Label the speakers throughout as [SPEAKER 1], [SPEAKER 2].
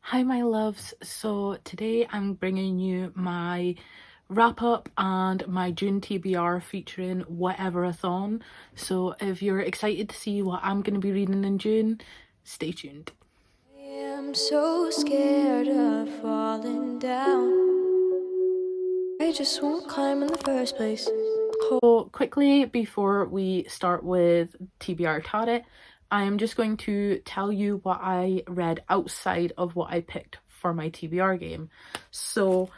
[SPEAKER 1] Hi my loves, so today I'm bringing you my wrap up and my June TBR featuring Whateverathon. So if you're excited to see what I'm going to be reading in June, stay tuned.
[SPEAKER 2] I am so scared of falling down. I just won't climb in the first place.
[SPEAKER 1] So quickly before we start with TBR Tarot, I am just going to tell you what I read outside of what I picked for my TBR game. So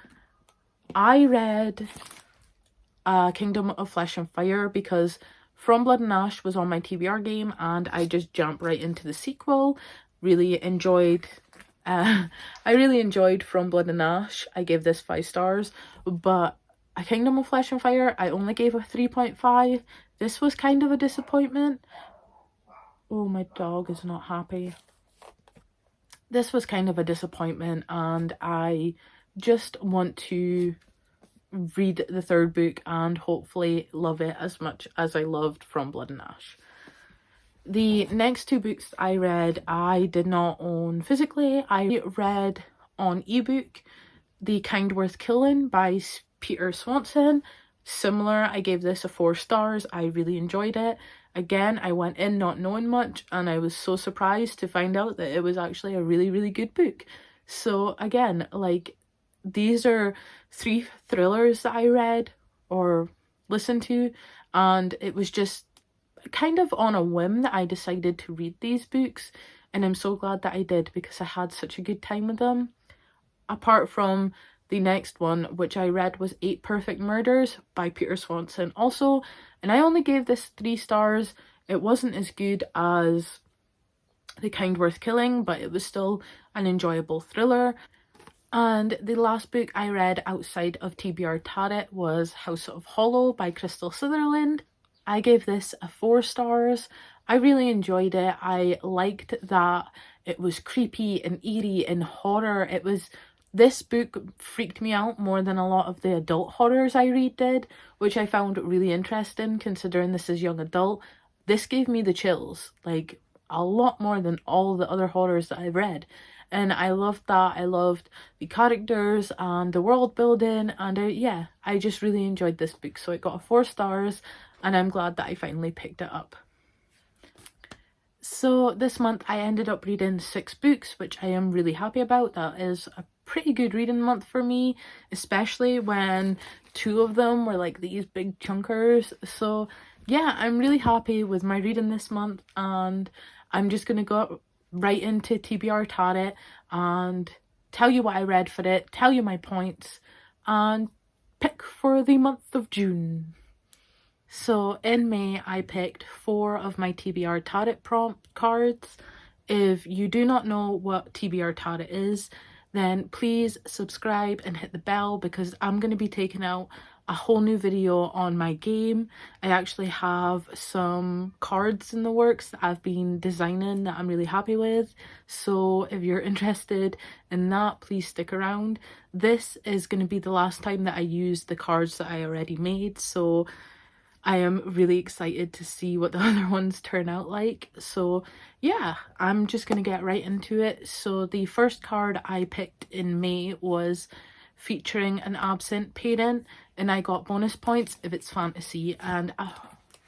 [SPEAKER 1] I read Kingdom of Flesh and Fire because From Blood and Ash was on my TBR game and I just jumped right into the sequel. Really enjoyed I really enjoyed From Blood and Ash. I gave this 5 stars, but A Kingdom of Flesh and Fire I only gave a 3.5. This was kind of a disappointment. Oh, my dog is not happy. This was kind of a disappointment and I just want to read the third book and hopefully love it as much as I loved From Blood and Ash. The next 2 books I read I did not own physically. I read on ebook The Kind Worth Killing by Peter Swanson. Similar, I gave this a 4 stars. I really enjoyed it. Again, I went in not knowing much and I was so surprised to find out that it was actually a really good book. So again, like, these are 3 thrillers that I read or listened to, and it was just kind of on a whim that I decided to read these books, and I'm so glad that I did because I had such a good time with them. Apart from the next one, which I read, was 8 Perfect Murders by Peter Swanson also, and I only gave this 3 stars. It wasn't as good as The Kind Worth Killing, but it was still an enjoyable thriller. And the last book I read outside of TBR Tarot was House of Hollow by Crystal Sutherland. I gave this a 4 stars. I really enjoyed it. I liked that it was creepy and eerie and horror. This book freaked me out more than a lot of the adult horrors I read did, which I found really interesting considering this is young adult. This gave me the chills, like a lot more than all the other horrors that I've read. And I loved that. I loved the characters and the world building, and I just really enjoyed this book. So it got a 4 stars and I'm glad that I finally picked it up. So this month I ended up reading 6 books, which I am really happy about. That is a pretty good reading month for me, especially when 2 of them were like these big chunkers. So yeah, I'm really happy with my reading this month, and I'm just gonna go right into TBR Tarot and tell you what I read for it, tell you my points, and pick for the month of June. So in May I picked 4 of my TBR Tarot prompt cards. If you do not know what TBR Tarot is, then please subscribe and hit the bell because I'm going to be taking out a whole new video on my game. I actually have some cards in the works that I've been designing that I'm really happy with. So if you're interested in that, please stick around. This is going to be the last time that I use the cards that I already made. So I am really excited to see what the other ones turn out like. So yeah, I'm just gonna get right into it. So the first card I picked in May was featuring an absent parent, and I got bonus points if it's fantasy, and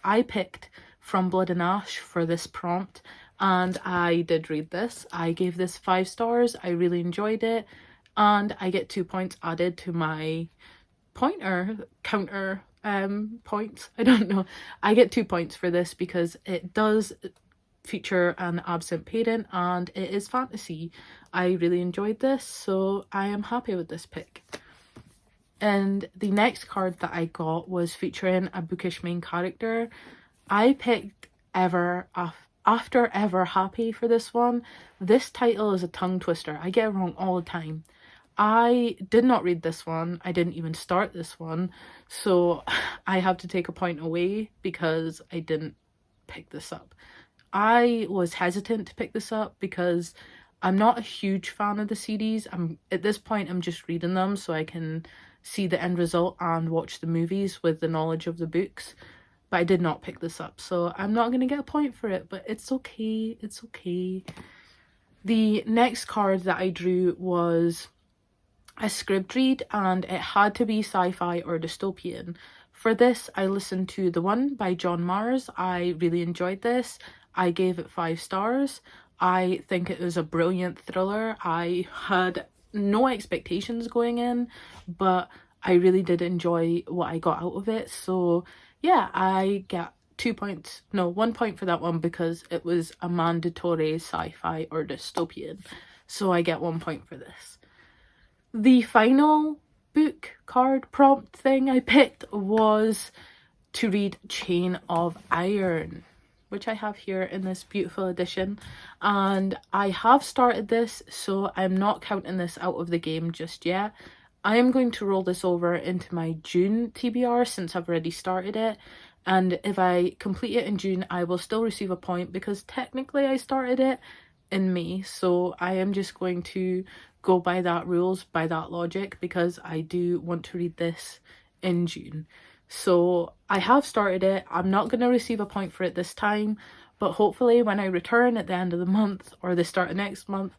[SPEAKER 1] I picked From Blood and Ash for this prompt, and I did read this. I gave this 5 stars. I really enjoyed it, and I get 2 points added to my counter points. I don't know. I get 2 points for this because it does feature an absent parent and it is fantasy. I really enjoyed this, so I am happy with this pick. And the next card that I got was featuring a bookish main character. I picked After Ever Happy for this one. This title is a tongue twister. I get it wrong all the time. I did not read this one. I didn't even start this one. So I have to take a point away because I didn't pick this up. I was hesitant to pick this up because I'm not a huge fan of the series. At this point, I'm just reading them so I can see the end result and watch the movies with the knowledge of the books. But I did not pick this up, so I'm not going to get a point for it, but it's okay. It's okay. The next card that I drew was a script read, and it had to be sci-fi or dystopian. For this, I listened to The One by John Mars. I really enjoyed this. I gave it 5 stars. I think it was a brilliant thriller. I had no expectations going in, but I really did enjoy what I got out of it. So yeah, I get 2 points, no, 1 point for that one because it was a mandatory sci-fi or dystopian. So I get 1 point for this. The final book card prompt thing I picked was to read Chain of Iron, which I have here in this beautiful edition, and I have started this, so I'm not counting this out of the game just yet. I am going to roll this over into my June TBR since I've already started it, and if I complete it in June I will still receive a point because technically I started it in May, so I am just going to go by that rules, by that logic, because I do want to read this in June. So I have started it. I'm not going to receive a point for it this time, but hopefully when I return at the end of the month or the start of next month,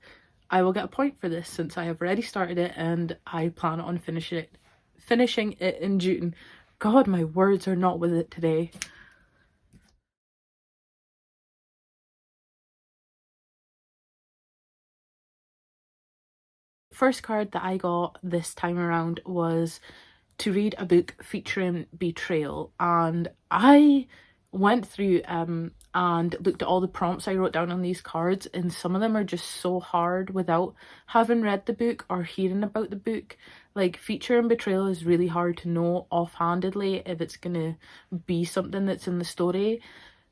[SPEAKER 1] I will get a point for this since I have already started it and I plan on finishing it in June. God, my words are not with it today. First card that I got this time around was to read a book featuring betrayal, and I went through and looked at all the prompts I wrote down on these cards, and some of them are just so hard without having read the book or hearing about the book. Like, featuring betrayal is really hard to know offhandedly if it's gonna be something that's in the story.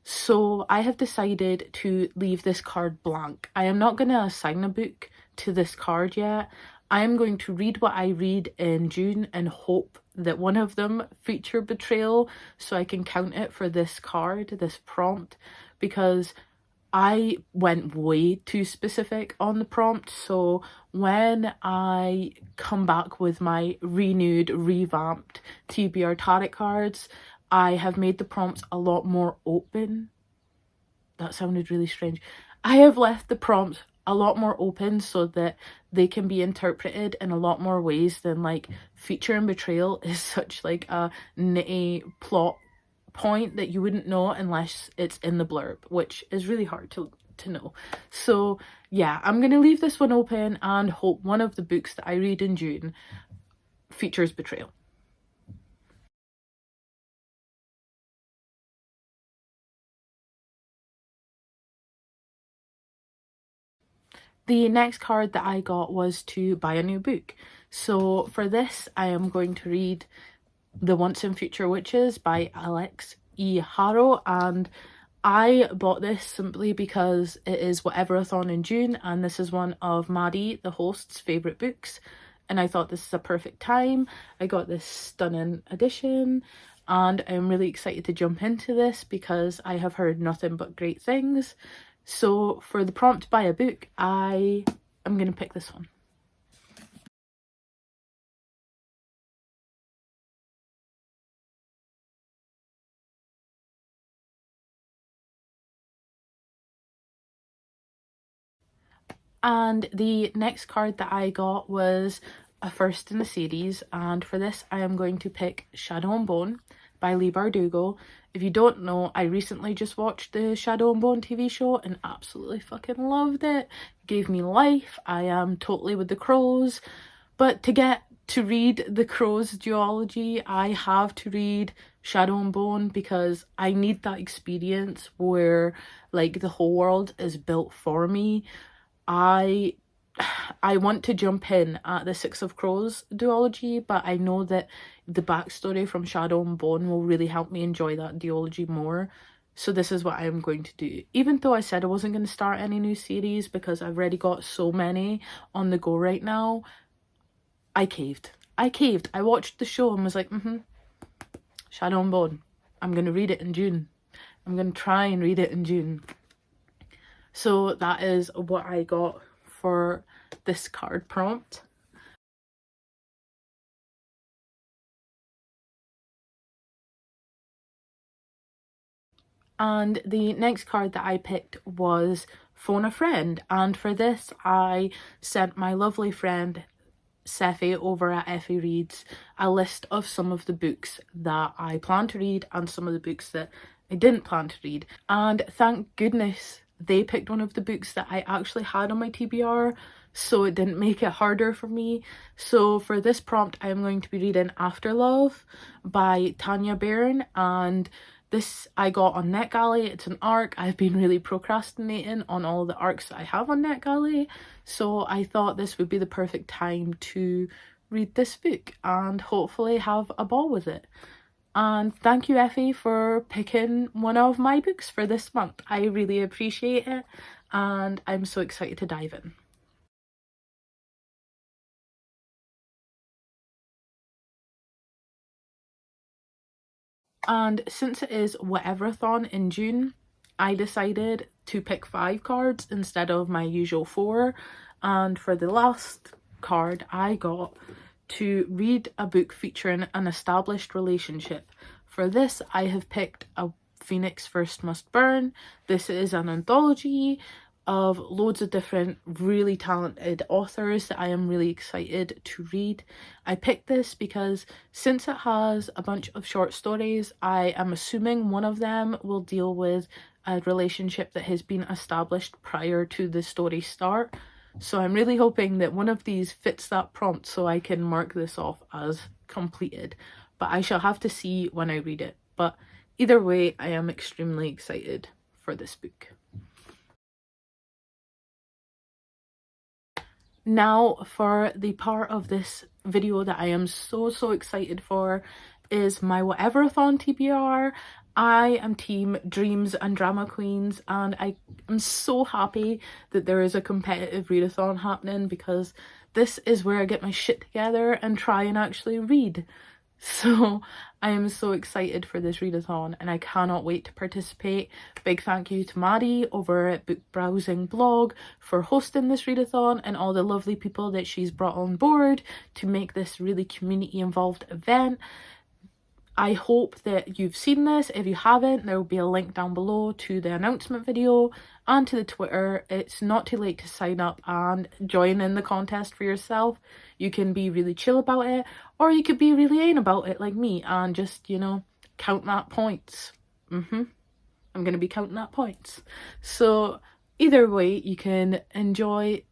[SPEAKER 1] So I have decided to leave this card blank. I am not going to assign a book to this card yet. I am going to read what I read in June and hope that one of them feature betrayal so I can count it for this card, this prompt, because I went way too specific on the prompt. So when I come back with my renewed, revamped TBR tarot cards, I have made the prompts a lot more open. That sounded really strange. I have left the prompts a lot more open so that they can be interpreted in a lot more ways than, like, feature and betrayal is such like a nitty plot point that you wouldn't know unless it's in the blurb, which is really hard to know. So yeah, I'm gonna leave this one open and hope one of the books that I read in June features betrayal. The next card that I got was to buy a new book. So for this, I am going to read The Once and Future Witches by Alex E. Harrow, and I bought this simply because it is Whateverathon in June, and this is one of Maddie, the host's favourite books, and I thought this is a perfect time. I got this stunning edition, and I'm really excited to jump into this because I have heard nothing but great things. So for the prompt buy a book, I am going to pick this one. And the next card that I got was a first in the series, and for this I am going to pick Shadow and Bone by Leigh Bardugo. If you don't know, I recently just watched the Shadow and Bone TV show and absolutely fucking loved it. It gave me life. I am totally with the crows. But to get to read the crows duology, I have to read Shadow and Bone because I need that experience where, like, the whole world is built for me. I want to jump in at the Six of Crows duology, but I know that the backstory from Shadow and Bone will really help me enjoy that duology more. So this is what I am going to do. Even though I said I wasn't going to start any new series because I've already got so many on the go right now, I caved. I watched the show and was like, Shadow and Bone. I'm going to read it in June. I'm going to try and read it in June. So that is what I got for this card prompt. And the next card that I picked was phone a friend, and for this I sent my lovely friend Seffi over at Effie Reads a list of some of the books that I plan to read and some of the books that I didn't plan to read, and thank goodness they picked one of the books that I actually had on my TBR, so it didn't make it harder for me. So for this prompt I'm going to be reading After Love by Tanya Barron, and this I got on NetGalley. It's an ARC. I've been really procrastinating on all the ARCs that I have on NetGalley, so I thought this would be the perfect time to read this book and hopefully have a ball with it. And thank you, Effie, for picking one of my books for this month. I really appreciate it, and I'm so excited to dive in. And since it is Whateverathon in June, I decided to pick 5 cards instead of my usual 4. And for the last card, I got to read a book featuring an established relationship. For this, I have picked A Phoenix First Must Burn. This is an anthology of loads of different really talented authors that I am really excited to read. I picked this because since it has a bunch of short stories, I am assuming one of them will deal with a relationship that has been established prior to the story start. So I'm really hoping that one of these fits that prompt so I can mark this off as completed. But I shall have to see when I read it. But either way, I am extremely excited for this book. Now for the part of this video that I am so excited for is my Whateverathon TBR. I am team Dreams and Drama Queens, and I am so happy that there is a competitive readathon happening, because this is where I get my shit together and try and actually read. So I am so excited for this readathon and I cannot wait to participate. Big thank you to Maddie over at Book Browsing Blog for hosting this readathon and all the lovely people that she's brought on board to make this really community involved event. I hope that you've seen this. If you haven't, there will be a link down below to the announcement video and to the Twitter. It's not too late to sign up and join in the contest for yourself. You can be really chill about it, or you could be really aim about it like me and just, you know, count that points. I'm going to be counting that points. So either way, you can enjoy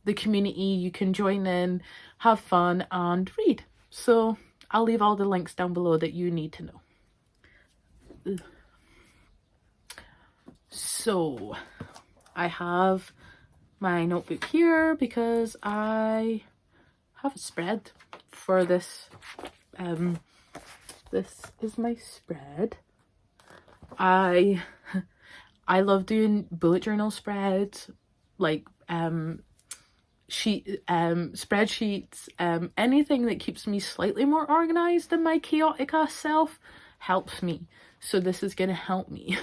[SPEAKER 1] the community, you can join in, have fun and read. So I'll leave all the links down below that you need to know. So I have my notebook here because I have a spread for this. This is my spread. I love doing bullet journal spreads, like spreadsheets, anything that keeps me slightly more organized than my chaotic ass self helps me. So this is gonna help me.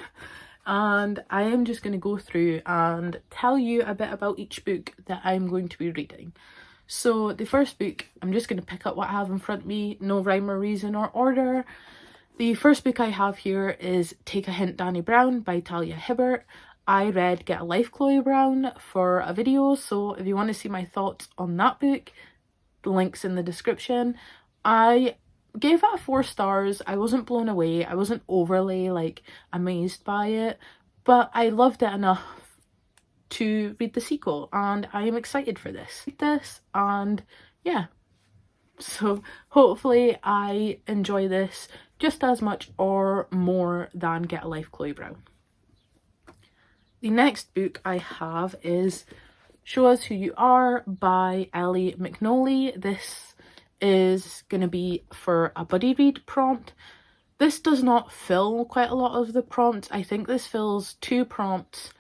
[SPEAKER 1] And I am just gonna go through and tell you a bit about each book that I'm going to be reading. So the first book, I'm just gonna pick up what I have in front of me, no rhyme or reason or order. The first book I have here is Take a Hint, Danny Brown by Talia Hibbert. I read Get a Life, Chloe Brown for a video, so if you want to see my thoughts on that book, the link's in the description. I gave it 4 stars. I wasn't blown away. I wasn't overly like amazed by it, but I loved it enough to read the sequel, and I am excited for this. And yeah, so hopefully I enjoy this just as much or more than Get a Life, Chloe Brown. The next book I have is Show Us Who You Are by Ellie Mcnally. This is going to be for a buddy read prompt. This does not fill quite a lot of the prompts. I think this fills 2 prompts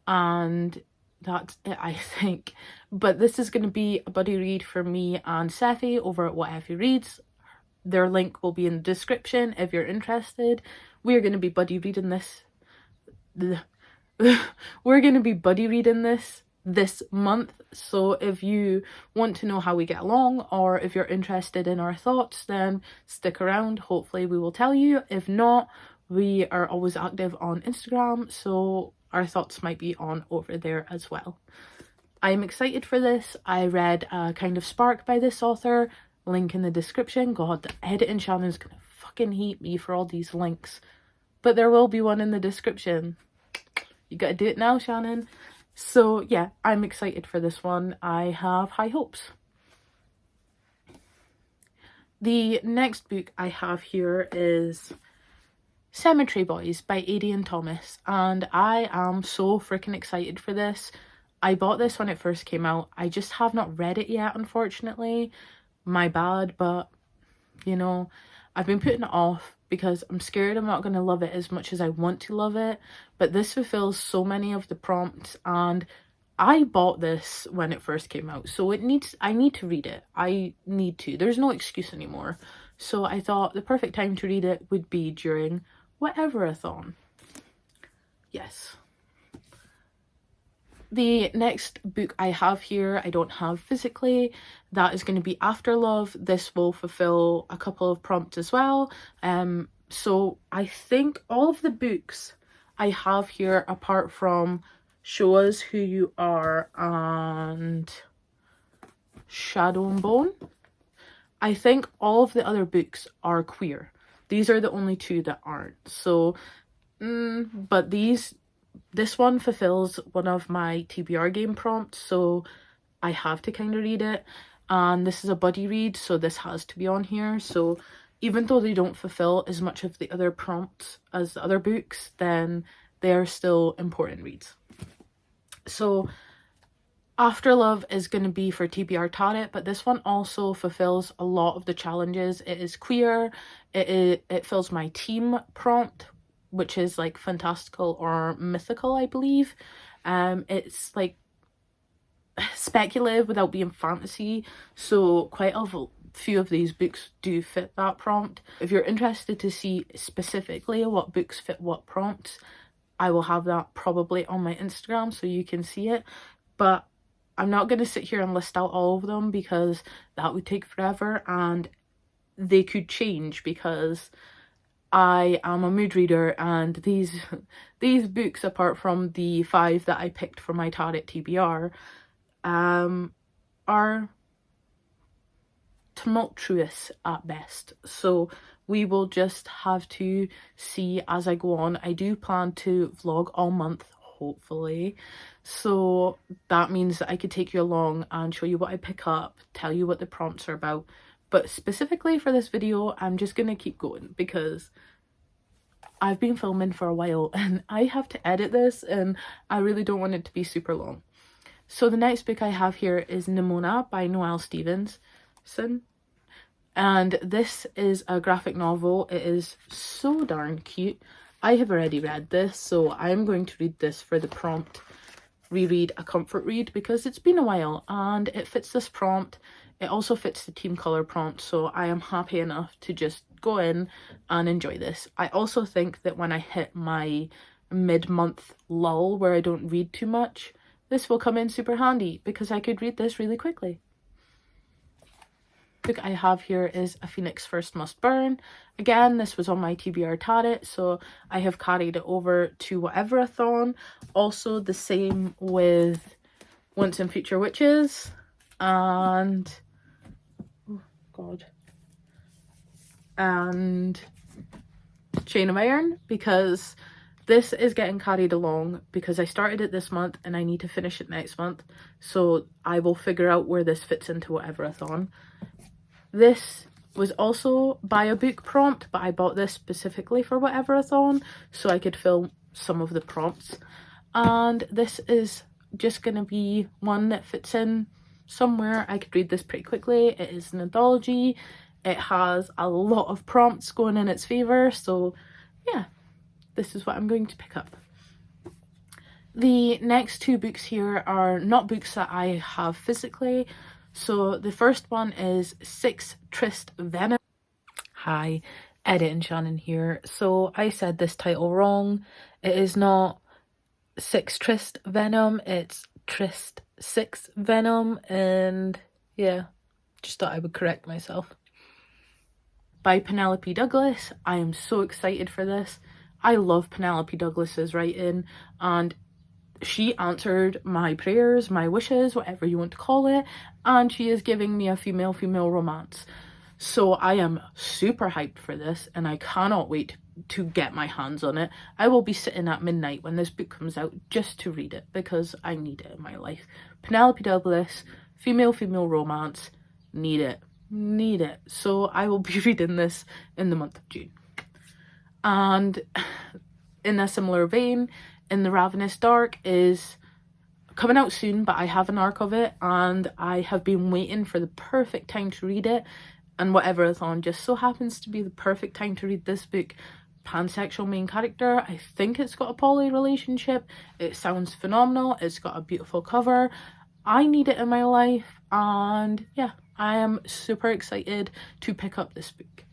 [SPEAKER 1] and that's it, I think. But this is going to be a buddy read for me and Seffi over at Whatever Reads. Their link will be in the description if you're interested. We're going to be buddy reading this. We're going to be buddy reading this month, so if you want to know how we get along or if you're interested in our thoughts, then stick around. Hopefully we will tell you. If not, we are always active on Instagram, so our thoughts might be on over there as well. I'm excited for this. I read Kind of Spark by this author, link in the description. God, the editing Shannon's gonna fucking hate me for all these links, but there will be one in the description. You gotta do it now, Shannon. So yeah, I'm excited for this one. I have high hopes. The next book I have here is Cemetery Boys by Adrian Thomas, and I am so freaking excited for this. I bought this when it first came out. I just have not read it yet, unfortunately. My bad, but you know, I've been putting it off because I'm scared I'm not going to love it as much as I want to love it. But this fulfills so many of the prompts, and I bought this when it first came out, so I need to read it. I need to. There's no excuse anymore. So I thought the perfect time to read it would be during Whateverathon. Yes. The next book I have here, I don't have physically. That is going to be After Love. This will fulfill a couple of prompts as well. So I think all of the books I have here, apart from Show Us Who You Are and Shadow and Bone, I think all of the other books are queer. These are the only two that aren't. So, but this one fulfills one of my TBR game prompts, so I have to kind of read it. And this is a buddy read, so this has to be on here. So even though they don't fulfill as much of the other prompts as the other books, then they are still important reads. So After Love is going to be for tbrtarot, but this one also fulfills a lot of the challenges. It is queer. It fills my team prompt, which is like fantastical or mythical, I believe. It's like speculative without being fantasy, so quite a few of these books do fit that prompt. If you're interested to see specifically what books fit what prompts, I will have that probably on my Instagram so you can see it, but I'm not going to sit here and list out all of them because that would take forever, and they could change because I am a mood reader, and these books, apart from the 5 that I picked for my tarot TBR, are tumultuous at best. So we will just have to see as I go on. I do plan to vlog all month, hopefully, so that means that I could take you along and show you what I pick up, tell you what the prompts are about. But specifically for this video, I'm just gonna keep going because I've been filming for a while and I have to edit this, and I really don't want it to be super long. So the next book I have here is Nimona by Noelle Stevenson, and this is a graphic novel. It is so darn cute. I have already read this, so I'm going to read this for the prompt, reread a comfort read, because it's been a while and it fits this prompt. It also fits the team color prompt, so I am happy enough to just go in and enjoy this. I also think that when I hit my mid-month lull where I don't read too much, this will come in super handy because I could read this really quickly. The book I have here is A Phoenix First Must Burn. Again, this was on my TBR tarot, so I have carried it over to Whateverathon. Also the same with Once and Future Witches and and Chain of Iron, because this is getting carried along because I started it this month and I need to finish it next month, so I will figure out where this fits into Whateverathon. This was also by a book prompt, but I bought this specifically for Whateverathon so I could film some of the prompts, and this is just gonna be one that fits in somewhere. I could read this pretty quickly. It is an anthology. It has a lot of prompts going in its favour, so yeah, this is what I'm going to pick up. The next 2 books here are not books that I have physically. So the first one is Six Tryst Venom. Hi, Edit and Shannon here. So I said this title wrong. It is not Six Tryst Venom, it's Tryst 6 Venom, and yeah, just thought I would correct myself. By Penelope Douglas. I am so excited for this. I love Penelope Douglas's writing, and she answered my prayers, my wishes, whatever you want to call it, and she is giving me a female romance. So I am super hyped for this, and I cannot wait to get my hands on it. I will be sitting at midnight when this book comes out just to read it, because I need it in my life. Penelope Douglas, female romance, need it. So I will be reading this in the month of June. And in a similar vein, In the Ravenous Dark is coming out soon, but I have an arc of it, and I have been waiting for the perfect time to read it, and Whateverathon just so happens to be the perfect time to read this book. Pansexual main character. I think it's got a poly relationship. It sounds phenomenal. It's got a beautiful cover. I need it in my life, and yeah, I am super excited to pick up this book.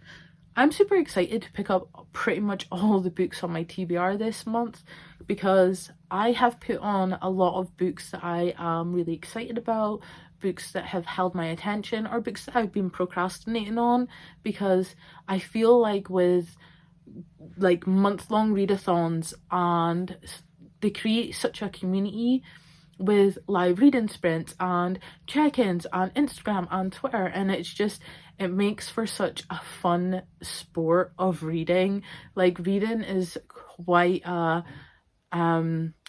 [SPEAKER 1] I'm super excited to pick up pretty much all the books on my TBR this month, because I have put on a lot of books that I am really excited about, books that have held my attention, or books that I've been procrastinating on, because I feel like with like month-long readathons, and they create such a community with live reading sprints and check-ins on Instagram and Twitter, and it makes for such a fun sport of reading. Like, reading is quite a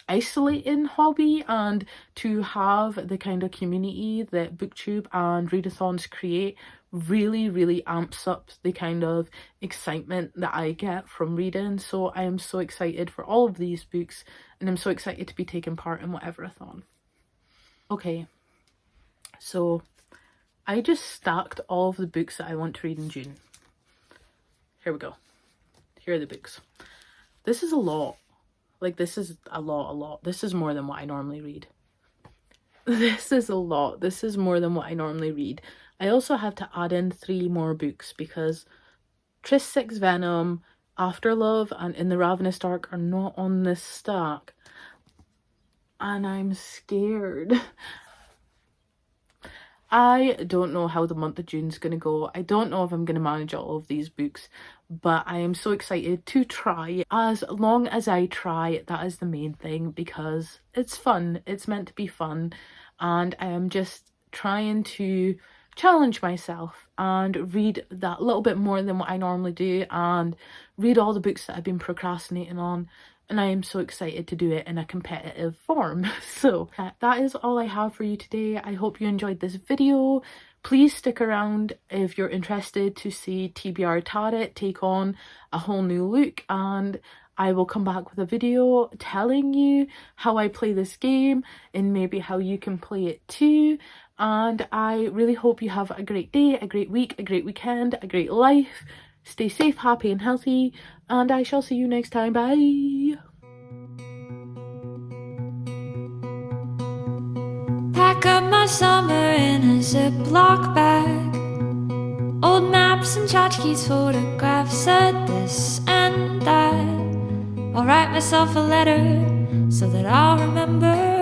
[SPEAKER 1] isolating hobby, and to have the kind of community that booktube and readathons create really amps up the kind of excitement that I get from reading. So I am so excited for all of these books, and I'm so excited to be taking part in Whateverathon. Okay, so I just stacked all of the books that I want to read in June. Here we go. Here are the books. This is a lot. Like, this is a lot. This is more than what I normally read. This is a lot. This is more than what I normally read. I also have to add in 3 more books, because Tris 6 Venom, Afterlove, and In the Ravenous Dark are not on this stack. And I'm scared. I don't know how the month of June's gonna go. I don't know if I'm gonna manage all of these books, but I am so excited to try. As long as I try, that is the main thing, because it's fun. It's meant to be fun, and I am just trying to challenge myself and read that little bit more than what I normally do, and read all the books that I've been procrastinating on. And I am so excited to do it in a competitive form. So that is all I have for you today. I hope you enjoyed this video. Please stick around if you're interested to see tbrtarot take on a whole new look, and I will come back with a video telling you how I play this game and maybe how you can play it too. And I really hope you have a great day, a great week, a great weekend, a great life. Stay safe, happy and healthy, and I shall see you next time. Bye!
[SPEAKER 2] Pack up my summer in a Ziploc bag. Old maps and tchotchkes, photographs of this and that. I'll write myself a letter so that I'll remember